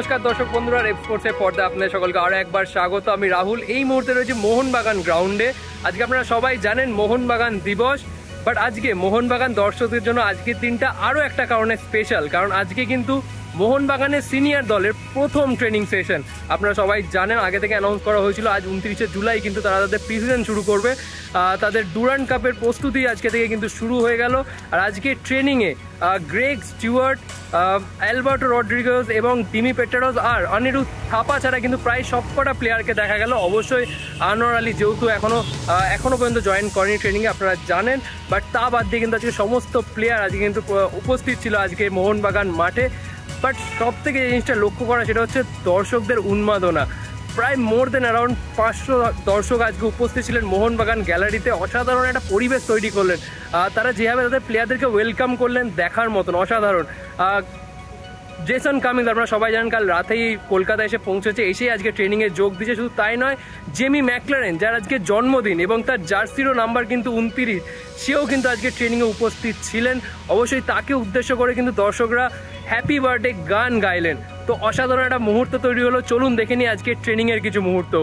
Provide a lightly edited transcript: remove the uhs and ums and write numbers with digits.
নমস্কার দর্শক বন্ধুরা, রেপ স্পোর্টসের পর্দায় আপনাদের সকলকে আরও একবার স্বাগত। আমি রাহুল। এই মুহূর্তে রয়েছে মোহনবাগান গ্রাউন্ডে। আজকে আপনারা সবাই জানেন মোহনবাগান দিবস, বাট আজকে মোহনবাগান দর্শকদের জন্য আজকের দিনটা আরও একটা কারণে স্পেশাল, কারণ আজকে কিন্তু মোহনবাগানের সিনিয়র দলের প্রথম ট্রেনিং সেশন। আপনারা সবাই জানেন, আগে থেকে অ্যানাউন্স করা হয়েছিল আজ 29শে জুলাই কিন্তু তারা তাদের প্রিসিজন শুরু করবে। তাদের ডুরান্ড কাপের প্রস্তুতি আজকে থেকে কিন্তু শুরু হয়ে গেল। আর আজকে ট্রেনিংয়ে গ্রেগ স্টিওয়ার্ট, অ্যালবার্টো রড্রিগেজ এবং ডিমি পেট্রারস আর অনিরুদ্ধ থাপা ছাড়া কিন্তু প্রায় সবকটা প্লেয়ারকে দেখা গেল। অবশ্যই আনোয়ার আলী যেহেতু এখনও পর্যন্ত জয়েন করেনি ট্রেনিংয়ে, আপনারা জানেন, বাট তা বাদ দিয়ে কিন্তু আজকে সমস্ত প্লেয়ার আজকে কিন্তু উপস্থিত ছিল আজকে মোহনবাগান মাঠে। বাট সব থেকে যে জিনিসটা লক্ষ্য করা সেটা হচ্ছে দর্শকদের উন্মাদনা। প্রায় মোর দেন অ্যারাউন্ড 500 দর্শক আজকে উপস্থিত ছিলেন মোহনবাগান গ্যালারিতে। অসাধারণ একটা পরিবেশ তৈরি করলেন তারা, যেভাবে তাদের প্লেয়ারদেরকে ওয়েলকাম করলেন দেখার মতন অসাধারণ। জেসন কামিন্স আপনারা সবাই জানেন কাল রাতেই কলকাতা এসে পৌঁছেছে, এসেই আজকে ট্রেনিংয়ে যোগ দিয়েছে। শুধু তাই নয়, জেমি ম্যাকলারেন যার আজকে জন্মদিন এবং তার জার্সিরও নাম্বার কিন্তু 29, সেও কিন্তু আজকে ট্রেনিংয়ে উপস্থিত ছিলেন। অবশ্যই তাকে উদ্দেশ্য করে কিন্তু দর্শকরা হ্যাপি বার্থডে গান গাইলেন। তো অসাধারণ একটা মুহূর্ত তৈরি হলো। চলুন দেখে নিই আজকে ট্রেনিংয়ের কিছু মুহূর্ত।